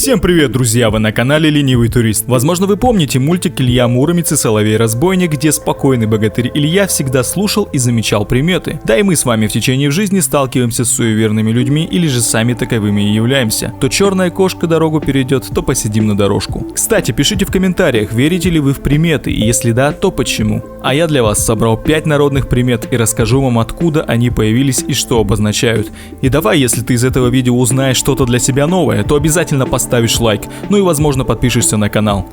Всем привет, друзья! Вы на канале Ленивый Турист. Возможно, вы помните мультик Илья Муромец и Соловей-разбойник, где спокойный богатырь Илья всегда слушал и замечал приметы. Да и мы с вами в течение жизни сталкиваемся с суеверными людьми или же сами таковыми и являемся. То черная кошка дорогу перейдет, то посидим на дорожку. Кстати, пишите в комментариях, верите ли вы в приметы, и если да, то почему. А я для вас собрал 5 народных примет и расскажу вам, откуда они появились и что обозначают. И давай, если ты из этого видео узнаешь что-то для себя новое, то обязательно поставишь лайк, ну и возможно подпишешься на канал.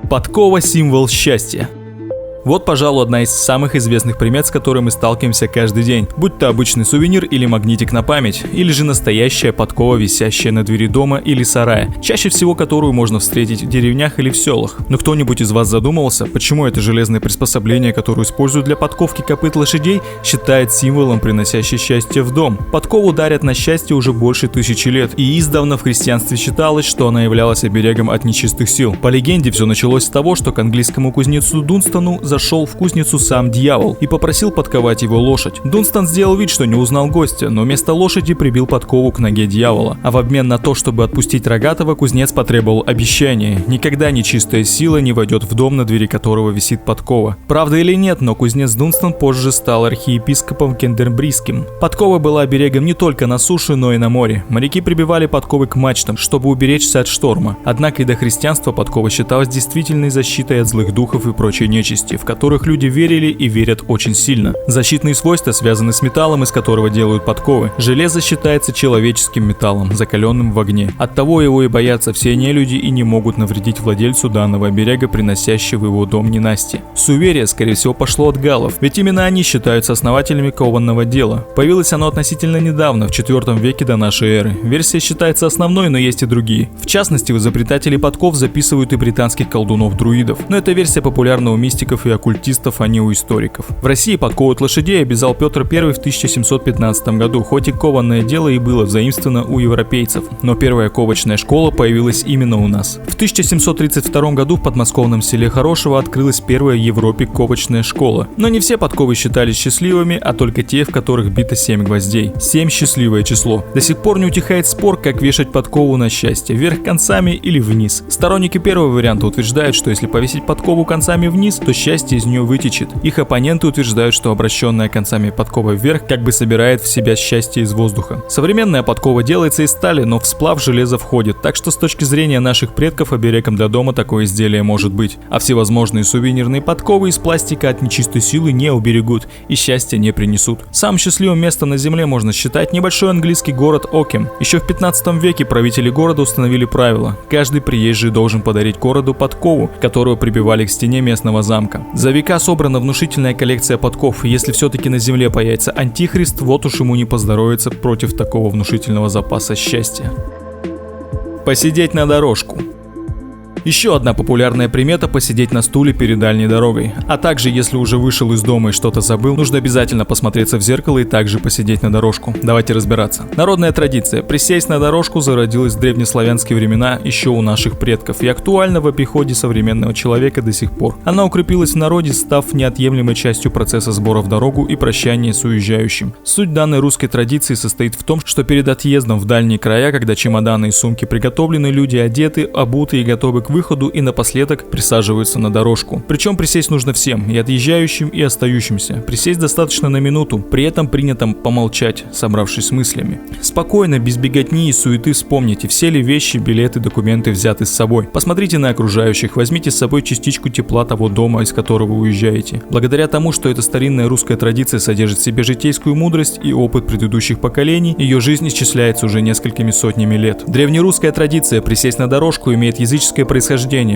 Подкова – символ счастья. Вот, пожалуй, одна из самых известных примет, с которой мы сталкиваемся каждый день. Будь то обычный сувенир или магнитик на память, или же настоящая подкова, висящая на двери дома или сарая, чаще всего которую можно встретить в деревнях или в селах. Но кто-нибудь из вас задумывался, почему это железное приспособление, которое используют для подковки копыт лошадей, считает символом, приносящим счастье в дом? Подкову дарят на счастье уже больше 1000 лет, и издавна в христианстве считалось, что она являлась оберегом от нечистых сил. По легенде, все началось с того, что к английскому кузнецу Дунстану зашел в кузницу сам дьявол и попросил подковать его лошадь. Дунстан сделал вид, что не узнал гостя, но вместо лошади прибил подкову к ноге дьявола. А в обмен на то, чтобы отпустить рогатого, кузнец потребовал обещания: никогда нечистая сила не войдет в дом, на двери которого висит подкова. Правда или нет, но кузнец Дунстан позже стал архиепископом Кентербрийским. Подкова была оберегом не только на суше, но и на море. Моряки прибивали подковы к мачтам, чтобы уберечься от шторма. Однако и до христианства подкова считалась действительной защитой от злых духов и прочей нечисти, в которых люди верили и верят очень сильно. Защитные свойства связаны с металлом, из которого делают подковы. Железо считается человеческим металлом, закаленным в огне. Оттого его и боятся все нелюди и не могут навредить владельцу данного оберега, приносящего в его дом ненастье. Суеверие, скорее всего, пошло от галлов, ведь именно они считаются основателями кованного дела. Появилось оно относительно недавно, в IV веке до нашей эры. Версия считается основной, но есть и другие. В частности, в изобретатели подков записывают и британских колдунов-друидов. Но эта версия популярна у мистиков и оккультистов, а не у историков. В России подковывать лошадей обязал Петр I в 1715 году, хоть и кованное дело и было заимствовано у европейцев, но первая ковочная школа появилась именно у нас. В 1732 году в подмосковном селе Хорошево открылась первая в Европе ковочная школа. Но не все подковы считались счастливыми, а только те, в которых бито 7 гвоздей. 7 – счастливое число. До сих пор не утихает спор, как вешать подкову на счастье, вверх концами или вниз. Сторонники первого варианта утверждают, что если повесить подкову концами вниз, то счастье из нее вытечет. Их оппоненты утверждают, что обращенная концами подкова вверх как бы собирает в себя счастье из воздуха. Современная подкова делается из стали, но в сплав железо входит, так что с точки зрения наших предков оберегом для дома такое изделие может быть. А всевозможные сувенирные подковы из пластика от нечистой силы не уберегут и счастья не принесут. Самым счастливым местом на земле можно считать небольшой английский город Окем. Еще в 15 веке правители города установили правило: каждый приезжий должен подарить городу подкову, которую прибивали к стене местного замка. За века собрана внушительная коллекция подков, и если все-таки на земле появится антихрист, вот уж ему не поздоровится против такого внушительного запаса счастья. Посидеть на дорожку. Еще одна популярная примета – посидеть на стуле перед дальней дорогой. А также, если уже вышел из дома и что-то забыл, нужно обязательно посмотреться в зеркало и также посидеть на дорожку. Давайте разбираться. Народная традиция – присесть на дорожку зародилась в древнеславянские времена еще у наших предков и актуальна в обиходе современного человека до сих пор. Она укрепилась в народе, став неотъемлемой частью процесса сбора в дорогу и прощания с уезжающим. Суть данной русской традиции состоит в том, что перед отъездом в дальние края, когда чемоданы и сумки приготовлены, люди одеты, обуты и готовы к выходу и напоследок присаживаются на дорожку. Причем присесть нужно всем, и отъезжающим, и остающимся. Присесть достаточно на минуту, при этом принято помолчать, собравшись с мыслями. Спокойно, без беготни и суеты вспомните, все ли вещи, билеты, документы взяты с собой. Посмотрите на окружающих, возьмите с собой частичку тепла того дома, из которого вы уезжаете. Благодаря тому, что эта старинная русская традиция содержит в себе житейскую мудрость и опыт предыдущих поколений, ее жизнь исчисляется уже несколькими сотнями лет. Древнерусская традиция присесть на дорожку имеет языческое происхождение.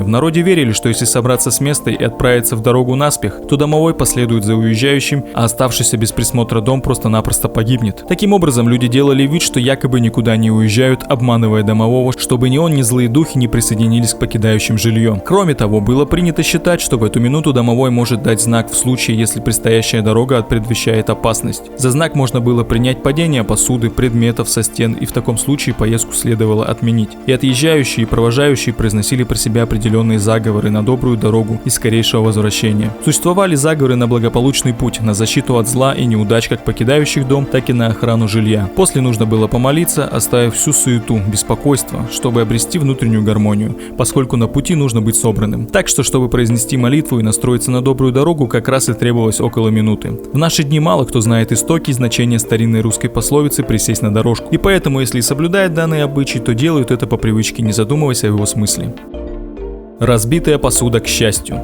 В народе верили, что если собраться с места и отправиться в дорогу наспех, то домовой последует за уезжающим, а оставшийся без присмотра дом просто-напросто погибнет. Таким образом, люди делали вид, что якобы никуда не уезжают, обманывая домового, чтобы ни он, ни злые духи не присоединились к покидающим жилье. Кроме того, было принято считать, что в эту минуту домовой может дать знак в случае, если предстоящая дорога предвещает опасность. За знак можно было принять падение посуды, предметов со стен, и в таком случае поездку следовало отменить. И отъезжающие и провожающие произносили при про себя определенные заговоры на добрую дорогу и скорейшего возвращения. Существовали заговоры на благополучный путь, на защиту от зла и неудач как покидающих дом, так и на охрану жилья. После нужно было помолиться, оставив всю суету, беспокойство, чтобы обрести внутреннюю гармонию, поскольку на пути нужно быть собранным. Так что, чтобы произнести молитву и настроиться на добрую дорогу, как раз и требовалось около минуты. В наши дни мало кто знает истоки и значения старинной русской пословицы «присесть на дорожку». И поэтому, если и соблюдают данные обычаи, то делают это по привычке, не задумываясь о его смысле. Разбитая посуда к счастью.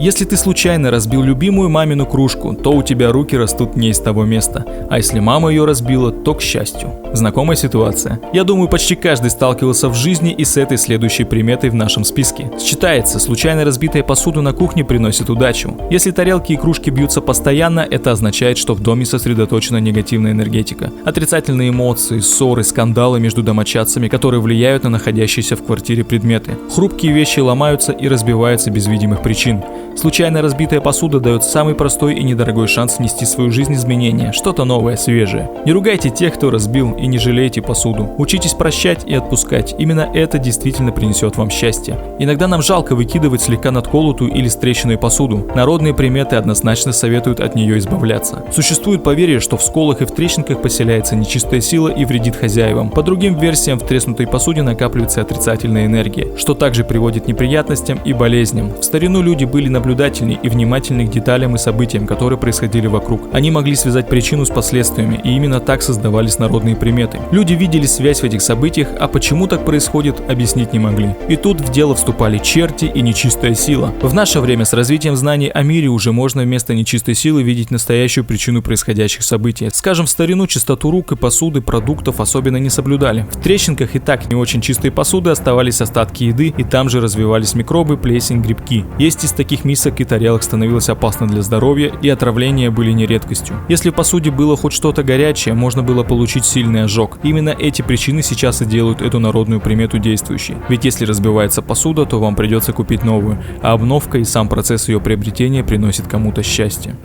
Если ты случайно разбил любимую мамину кружку, то у тебя руки растут не из того места. А если мама ее разбила, то к счастью. Знакомая ситуация. Я думаю, почти каждый сталкивался в жизни и с этой следующей приметой в нашем списке. Считается, случайно разбитая посуда на кухне приносит удачу. Если тарелки и кружки бьются постоянно, это означает, что в доме сосредоточена негативная энергетика. Отрицательные эмоции, ссоры, скандалы между домочадцами, которые влияют на находящиеся в квартире предметы. Хрупкие вещи ломаются и разбиваются без видимых причин. Случайно разбитая посуда дает самый простой и недорогой шанс внести в свою жизнь изменения, что-то новое, свежее. Не ругайте тех, кто разбил, и не жалейте посуду. Учитесь прощать и отпускать, именно это действительно принесет вам счастье. Иногда нам жалко выкидывать слегка надколотую или стрещенную посуду. Народные приметы однозначно советуют от нее избавляться. Существует поверье, что в сколах и в трещинках поселяется нечистая сила и вредит хозяевам. По другим версиям, в треснутой посуде накапливается отрицательная энергия, что также приводит к неприятностям и болезням. В старину люди были наблюдательны и внимательны к деталям и событиям, которые происходили вокруг. Они могли связать причину с последствиями, и именно так создавались народные приметы. Люди видели связь в этих событиях, а почему так происходит, объяснить не могли. И тут в дело вступали черти и нечистая сила. В наше время с развитием знаний о мире уже можно вместо нечистой силы видеть настоящую причину происходящих событий. Скажем, в старину чистоту рук и посуды, продуктов особенно не соблюдали. В трещинках и так не очень чистой посуды оставались остатки еды, и там же развивались микробы, плесень, грибки. Есть из таких мисок и тарелок становилось опасно для здоровья, и отравления были не редкостью. Если в посуде было хоть что-то горячее, можно было получить сильный ожог. Именно эти причины сейчас и делают эту народную примету действующей. Ведь если разбивается посуда, то вам придется купить новую, а обновка и сам процесс ее приобретения приносит кому-то счастье.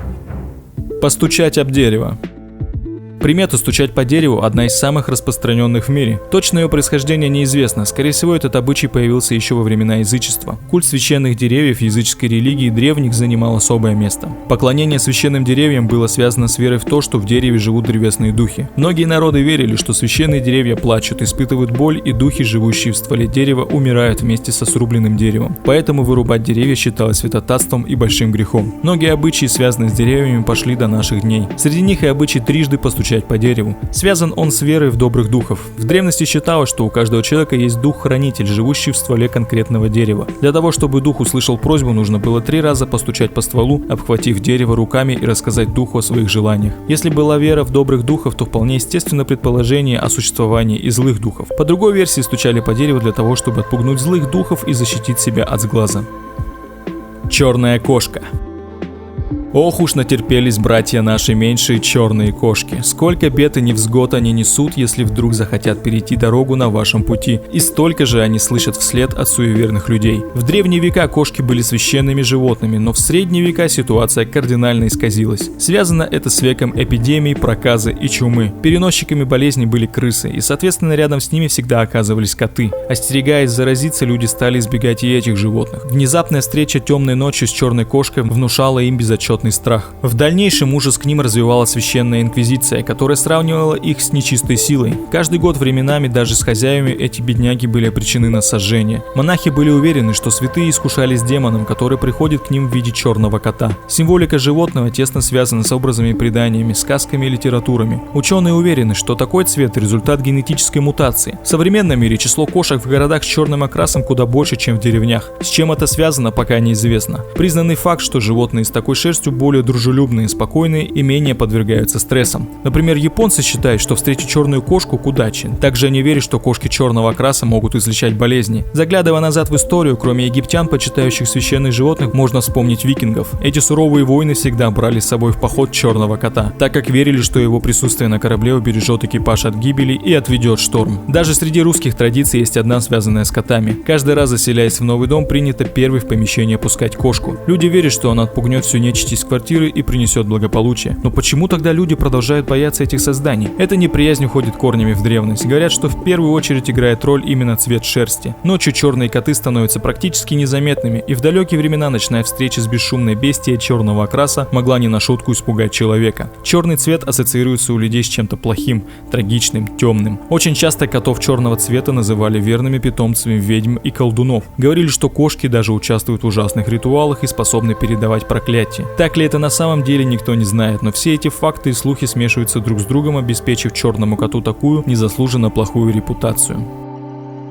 Постучать об дерево. Примета стучать по дереву – одна из самых распространенных в мире. Точное ее происхождение неизвестно, скорее всего этот обычай появился еще во времена язычества. Культ священных деревьев в языческой религии древних занимал особое место. Поклонение священным деревьям было связано с верой в то, что в дереве живут древесные духи. Многие народы верили, что священные деревья плачут, испытывают боль, и духи, живущие в стволе дерева, умирают вместе со срубленным деревом. Поэтому вырубать деревья считалось святотатством и большим грехом. Многие обычаи, связанные с деревьями, пошли до наших дней. Среди них и обычай трижды постучать по дереву. Связан он с верой в добрых духов. В древности считалось, что у каждого человека есть дух-хранитель, живущий в стволе конкретного дерева. Для того, чтобы дух услышал просьбу, нужно было 3 раза постучать по стволу, обхватив дерево руками и рассказать духу о своих желаниях. Если была вера в добрых духов, то вполне естественно предположение о существовании и злых духов. По другой версии стучали по дереву для того, чтобы отпугнуть злых духов и защитить себя от сглаза. Черная кошка. Ох уж натерпелись братья наши меньшие черные кошки. Сколько бед и невзгод они несут, если вдруг захотят перейти дорогу на вашем пути. И столько же они слышат вслед от суеверных людей. В древние века кошки были священными животными, но в средние века ситуация кардинально исказилась. Связано это с веком эпидемий, проказы и чумы. Переносчиками болезней были крысы, и соответственно рядом с ними всегда оказывались коты. Остерегаясь заразиться, люди стали избегать и этих животных. Внезапная встреча темной ночью с черной кошкой внушала им безотчетный страх. В дальнейшем ужас к ним развивала священная инквизиция, которая сравнивала их с нечистой силой. Каждый год временами даже с хозяевами эти бедняги были обречены на сожжение. Монахи были уверены, что святые искушались демоном, который приходит к ним в виде черного кота. Символика животного тесно связана с образами и преданиями, сказками и литературами. Ученые уверены, что такой цвет – результат генетической мутации. В современном мире число кошек в городах с черным окрасом куда больше, чем в деревнях. С чем это связано, пока неизвестно. Признанный факт, что животные с такой шерстью более дружелюбные, спокойные и менее подвергаются стрессам. Например, японцы считают, что встретить черную кошку к удаче. Также они верят, что кошки черного окраса могут излечать болезни. Заглядывая назад в историю, кроме египтян, почитающих священных животных, можно вспомнить викингов. Эти суровые воины всегда брали с собой в поход черного кота, так как верили, что его присутствие на корабле убережет экипаж от гибели и отведет шторм. Даже среди русских традиций есть одна, связанная с котами. Каждый раз, заселяясь в новый дом, принято первый в помещение пускать кошку. Люди верят, что она отпугнет всю нечисть из квартиры и принесет благополучие. Но почему тогда люди продолжают бояться этих созданий? Эта неприязнь уходит корнями в древность. Говорят, что в первую очередь играет роль именно цвет шерсти. Ночью черные коты становятся практически незаметными, и в далекие времена ночная встреча с бесшумной бестией черного окраса могла не на шутку испугать человека. Черный цвет ассоциируется у людей с чем-то плохим, трагичным, темным. Очень часто котов черного цвета называли верными питомцами ведьм и колдунов. Говорили, что кошки даже участвуют в ужасных ритуалах и способны передавать проклятие. Так ли это на самом деле, никто не знает, но все эти факты и слухи смешиваются друг с другом, обеспечив черному коту такую незаслуженно плохую репутацию.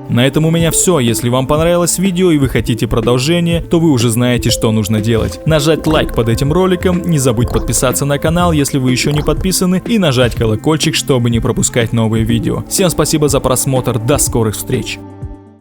На этом у меня все. Если вам понравилось видео и вы хотите продолжение, то вы уже знаете, что нужно делать. Нажать лайк под этим роликом, не забудь подписаться на канал, если вы еще не подписаны, и нажать колокольчик, чтобы не пропускать новые видео. Всем спасибо за просмотр, до скорых встреч!